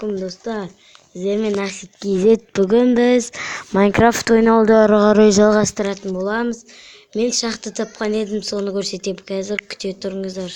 Ассалаумағалейкум достар. Сіздермен Асет KZ. Бүгін біз Майнкрафт ойнауды ары қарай жалғастыратын боламыз. Мен шахта тапқан едім, соны көрсетемін. Қазір күте тұрыңыздар.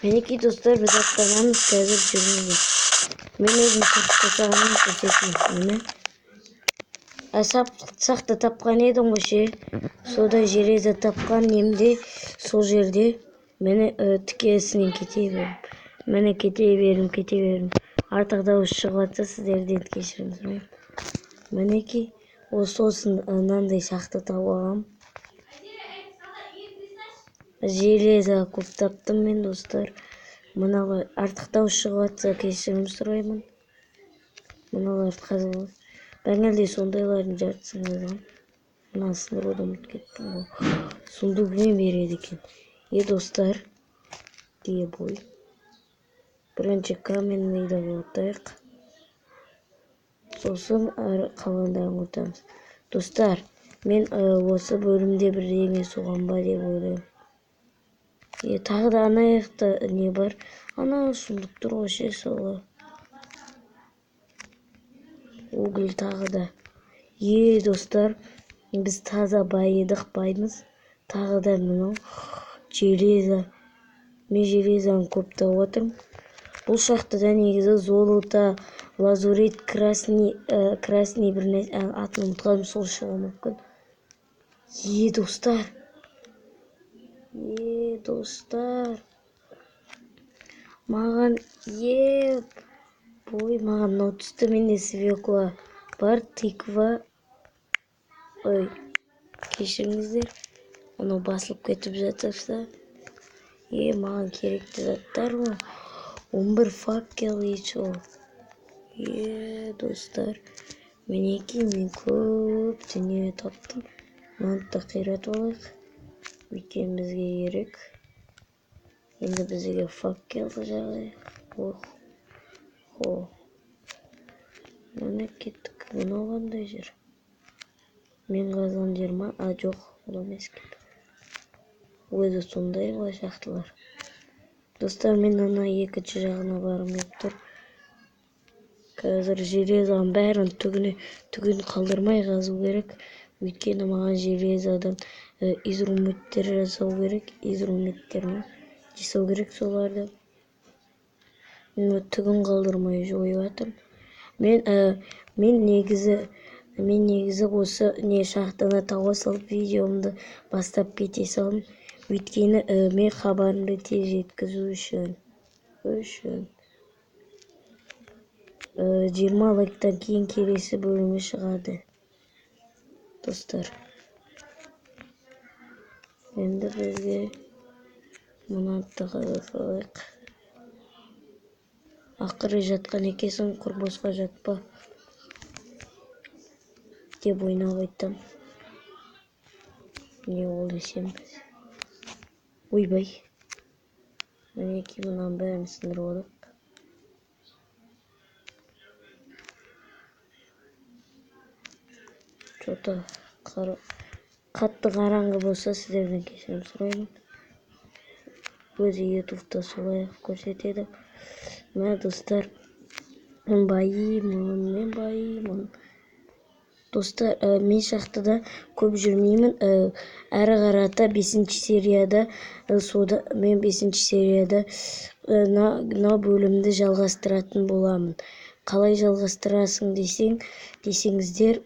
Мінекей достар, біз аттанамыз, қазір жүріңіздер. Мен өзім шахта көрсетейін. Шахта тапқан едім ғой, сода железо тапқан немде сол жерде. Мені тікесінен кете берім. Мені кете берім. Артық дауыс шығып жатса сіздерден кешірім сұраймын. Мінекей сосын мынандай шахта тауып алам. Железо көп таптым мен достар. Мыналар артық дауыс шығып жатса кешірім сұраймын. Мыналар қазір бәңелде сондайлардың жартысын жазам. Мына сындыруды ұмытып кеттім ғой. Сундугімен береді екен. Достар, дие бой. Бірінші каменныйды болтайық. Сосын қалғандарын құртамыз. Достар, мен осы бөлімде бірдеңе соған ба деп ойлаймын. Тағы да ана аяқта не бар? Ана сундук тұр ғой солы. Уголь тағы да. Достар, біз таза баймыз. Тағы да мынау железо. Мен железоны көп тауып отырмын. Бұл шахтада негізі золото, лазурит, красный бір нәрсе, атын ұмытқаным, сол шығуы мүмкін. Достар. Маған маған мынау түсті. Менде свекла бар, тыква. Кешіріңіздер. Анау басылып кетіп жатырса. Маған керекті заттар ғой. 11 факел ечо. Достар. Мінекей мен көп дүние таптым. Мынаны да қиратып алайық. Өйткені бізге керек. Енді бізге факелді жағайық. Мына кеттік. Мынау қандай жер? Мен қазған жер ма? Жоқ, ол емес кеп. Өзі сондай ғой шахталар. Достар, мен ана екінші жағына барым деп тұр. Қазір железоның бәрін түгін қалдырмай қазу керек. Өйткені маған железодан изумруттер жасау керек. Изумруттер ма? Жасау керек соларды. Мен түгін қалдырмай жойып жатырмын. Мен негізі осы не шахтаны тауа салып видеомды бастап кете салдым. Өйткені мен хабарымды тез жеткізу үшін 20 лайктан кейін келесі бөлімі шығады. Достар. Енді бізге мұнады қағаза салайық. Ақыры жатқан екесің, құрбосқа жатпа. Деп ойнап айтам. Не ол десем біз. Ойбай. Мінекей мұнан бәрін сындырып алдық. Жота қатты қараңғы болса сіздерден кешірім сұраймын. Өзі ютубта солай көрсетеді. Мә достар, мен байымын. Достар, мен шахтада көп жүрмеймін. Әрі қарата 5-ші серияда мен 5-ші серияда мына бөлімді жалғастыратын боламын. Қалай жалғастырасың десеңіздер,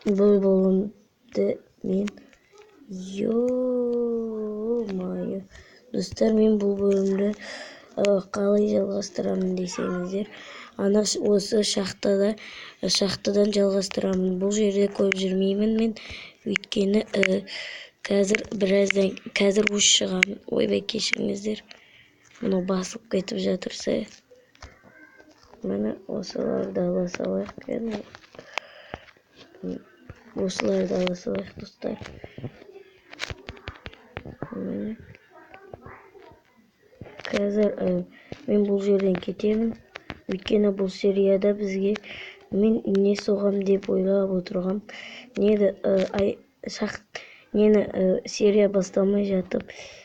бұл бөлімді мен достар, мен бұл бөлімді қалай жалғастырамын десеңіздер, осы шахтадан жалғастырамын. Бұл жерде көп жүрмеймін мен, өйткені қазір өш шығамын. Ойбай, кешіріңіздер. Мұны басылып кетіп жатырса. Мені осыларды ала салайық. Осыларды ала салайық, достар. Қазір мен бұл жерден кетемін. Өйткені бұл серияда бізге мен не соғам деп ойлап отырғам. Нені серия басталмай жатып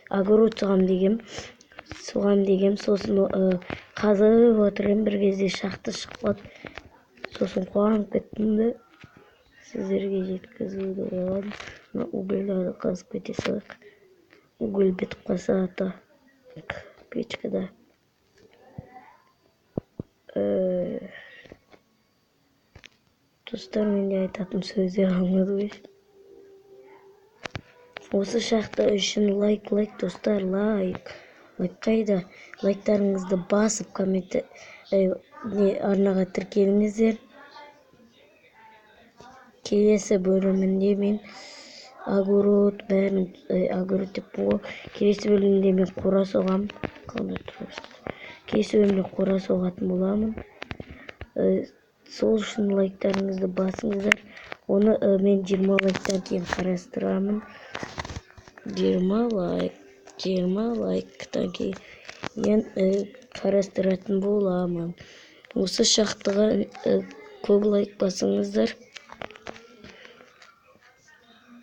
огород соғам дегем. Сугам дегем, сосын казып отурам, бир кезде шахта чыгып калат. Сосын кубанып кеттим да сиздерге жеткизүүнү ойлагам. Угольдарды казып кете салайык. Уголь битип калса ата печкада. Достор, менде айтатын сөздөр калмады беш. Осы шахта үшін лайк достар, лайк кайда? Лайктарыңызды басып арнага тиркелиңиздер. Келесі бөлімінде мен огород деп бул. Келесі бөлімінде мен кура согам. Келесі бөлімде кура согатын боламын. Сол үшін лайктарыңызды басыңыздар. Оны мен 20 лайктан кейін карастырамын. 20 лайктан кейін карастыратын боламын. Осы шахтага көп лайк басыңыздар.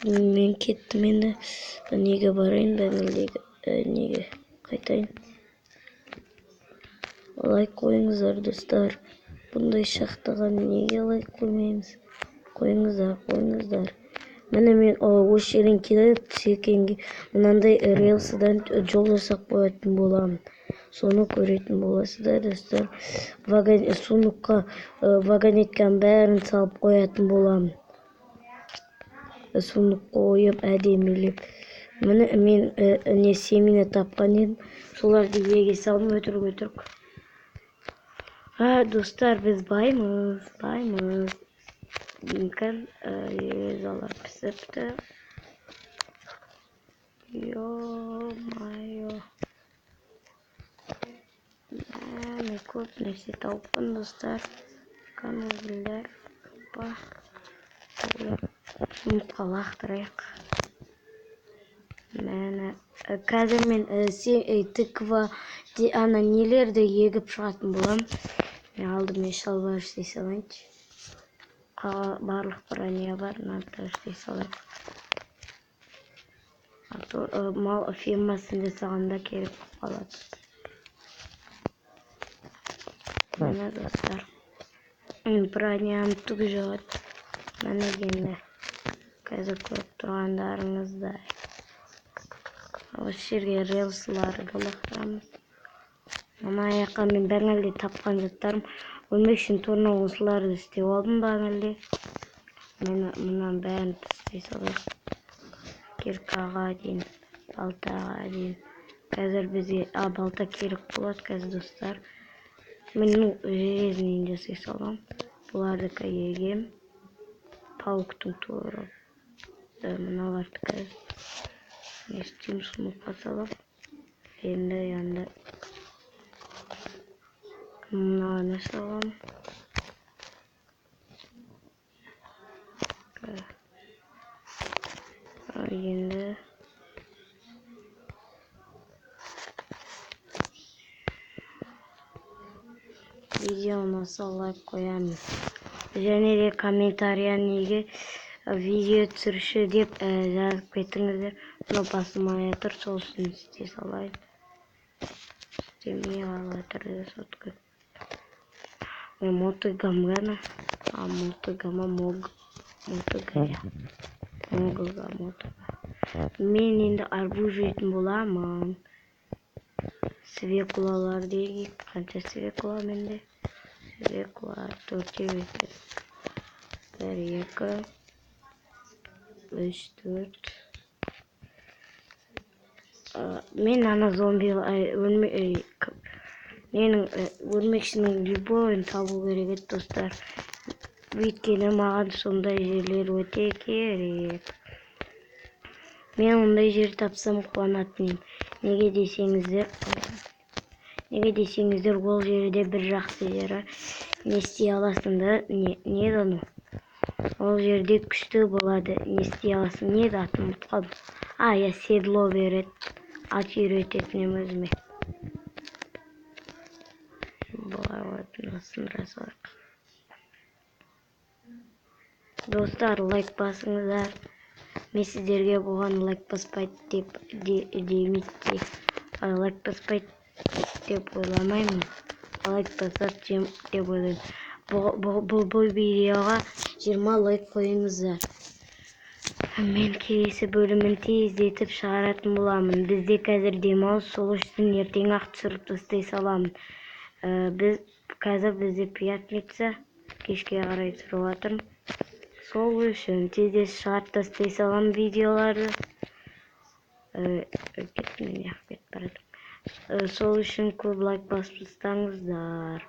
Мен кеттім енді. Неге барайын, Бәңгілдегі неге қайтайын. Лайк қойыңыздар, достар. Бұндай шахтаға неге лайк қоймаймыз? Қойыңыздар. Міне мен осы жерден келіп секенге мынандай релсыдан жол жасап қоятын боламын. Соны көретін боласыздар, достар. Сундукка вагонетканың бәрін салып қоятын боламын. Сундук қойып, әдемілеп. Міне мен семена тапқан едім. Соларды еге салдым, өтірік. Достар, біз баймыз. Езалар пісіпті. Ё-майо. Мен көп нәрсе тауыппын, достар. Канузылдар. Ұмытқа лақтырайық. Қазір мен тыква нелерді егіп шығатын болам. Мен алдымен шалбар істей салайыншы. Барлық броня бар, надо істей салайық. Мал фермасын жасағанда керек қалады. Міне, достар. Броням түк жоқ. Міне енді. Қазір көріп тұрғандарыңыздай. Осы жерге релсларды лақтырамыз. Мына жаққа мен Бәңгілде тапқан заттарым. Өлмек үшін торна осыларды істеп алдым Бәңгілде. Мен мұнан бәрін істей салайық. Киркаға дейін, балтаға дейін. Қазір бізге балта керек болады қазір, достар. Мен железінен жасай салам. Бұларды егем. Пауктың туырып. Мыналарды қазір. Естім сұмыққа салам. Енді. Мынаны салам. Енді. Видеоны лайк қоямын. Және де комментария неге видео түсірші деп жазып кетіңіздер. Мұны басылмай жатыр, сол үшін істей салайын. Істемей қалатырды сотқа. Мотыгамгана. Мотыга. Мен енді арбуз жейтін боламын. Свекулалар дейік. Қанша свекула менде? Свекула 4-те бетер. 1, 2, 3, 4. Мен ана зомби өлмекшінің любойын табу керек еді, достар. Өйткені маған сондай жерлер өте керек. Мен ондай жер тапсам қуанатын едім. Неге десеңіздер, ол жерде бір жақсы жері не істей аласың да, не дану. Ол жерде күшті болады, не істей аласың, не да атын ұмытып қалдым. Я седло береді, ат үйрететін өзіме. Достар, лайк басыңыздар. Мен сіздерге бұған лайк баспайды деп демейді. Лайк баспайды деп ойламаймын. Лайк басат деп ойлаймын. Бұл видеоға 20 лайк қойыңыздар. Мен келесі бөлімін тездетіп шығаратын боламын. Бізде қазір демалыс, сол үшін ертең ақ түсіріп тастай саламын. Бізде пятница, кешке қарай түсіріп жатырмын. Сол үшін тез шығарып тастай саламын видеоларды. Сол үшін көп лайк басып тастаңыздар.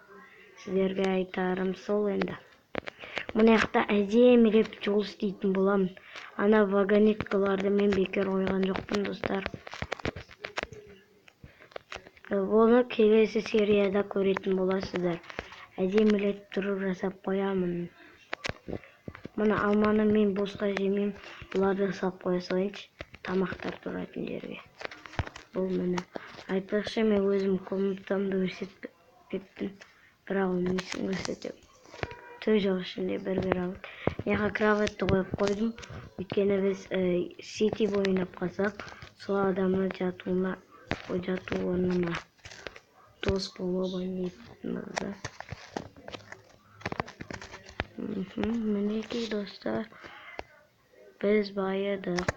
Сіздерге айтарым сол енді. Мына жақта әдемілеп жол істейтін боламын. Ана вагонеткаларды мен бекер қойған жоқпын, достар. Оны келесі серияда көретін боласыздар. Әдемілеп тұрып жасап қоямын. Мына алманы мен босқа жемеймін. Бұларды сап қоя салайыншы. Тамақтар тұратын жерге. Бұл міне. Айтпақшы, мен өзім комнатамды көрсетіп кеттім. Бірақ оны несін көрсетемін. Той жоқ ішінде бір алып. Яға кроватты қойып қойдым. Өйткені біз сити ойнап қалсақ, сол адамның жату орнына дос болып ойнайтынымызды. Мінекей достар, біз байыдық.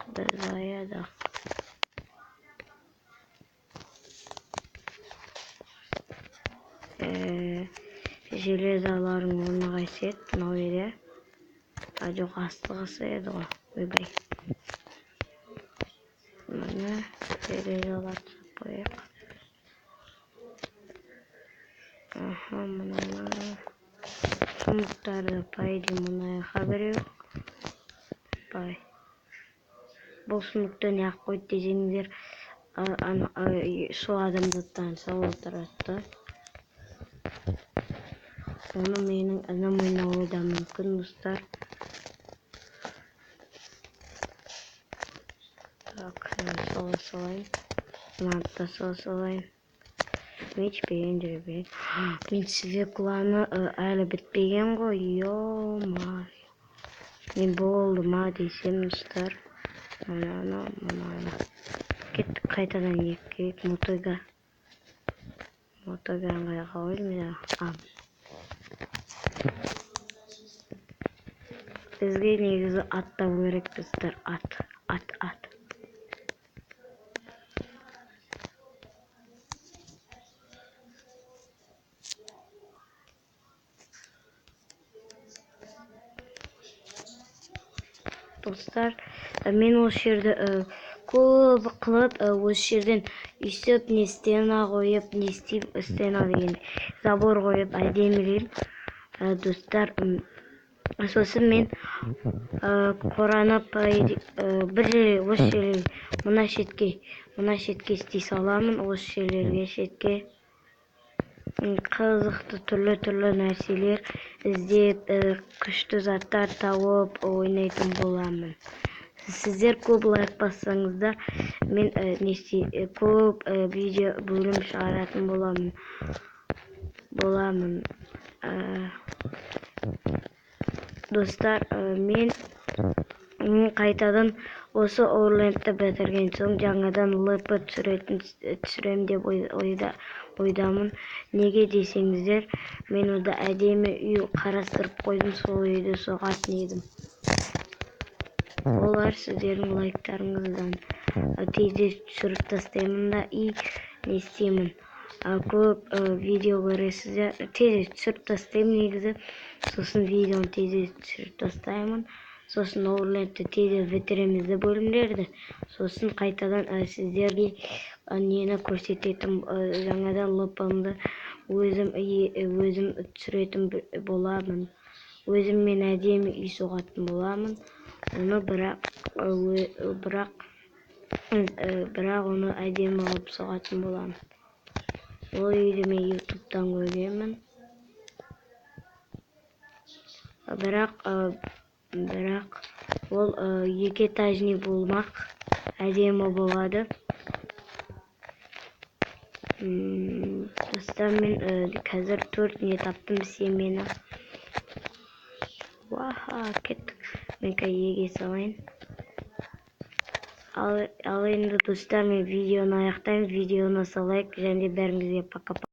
Железаларың орны қайсет, мынау еде. Жоқ, астығысы еді ғой. Ойбай. Міне, железаларды сап қояйық. Мына сұмықтарды пайды мұнайға біреу. Бай. Бұл сұмықты не ақ қойды десеңіздер, сол адамдаттан сау отырады. Оны менің інім ойнауы да мүмкін, достар. Так, солайын. Мынаны да солайын. Мен ішпеген жүрген. Мен свекланы әлі бітпеген ғой. Йо-май. Мен болды ма десем, достар. Мына. Кеттік қайтадан еккейік мотойға. Мотойға аңғайға қойылмайды. Бізге негізі аттау керек, достар. Ат. Достар, мен осы жерді көп қылып, осы жерден үйсіп, не стена қойып, не стена деген забор қойып әдемілеймін. Достар, сосын мен қоранып бір осы жерге, мына шетке істей саламын, осы жерлерге шетке. Қызықты түрлі нәрселер іздеп, күшті заттар тауып ойнайтын боламын. Сіздер көп лайк бассаңыздар, мен көп видео бөлім шығаратын боламын. Достар, мен қайтадан осы Орлендті бітірген соң жаңадан лп түсірем деп ойдамын. Неге десеңіздер, мен ода әдемі үй қарастырып қойдым, сол үйді соғатын едім. Олар сіздердің лайктарыңыздан тез түсіріп тастаймын да не істеймін. Көп видео көресіздер, тез түсіріп тастаймын негізі. Сосын видеоны тез түсіріп тастаймын. Сосын Орлендті тез бітіремізді бөлімдерді. Сосын қайтадан сіздерге нені көрсететін жаңадан лпымды өзім түсіретін боламын. Өзім мен әдемі үй соғатын боламын. Оны бірақ оны әдемі алып соғатын боламын. Ол үйді мен ютубтан көргенмін. Бірақ ол 2 этажный болмақ, әдемі болады. Достар, мен қазір 4 не таптым семені. Кеттік. Мен еге салайын. ал эми достор, мен видеону аяктайм. Видеону салайык және бәріңізге пока.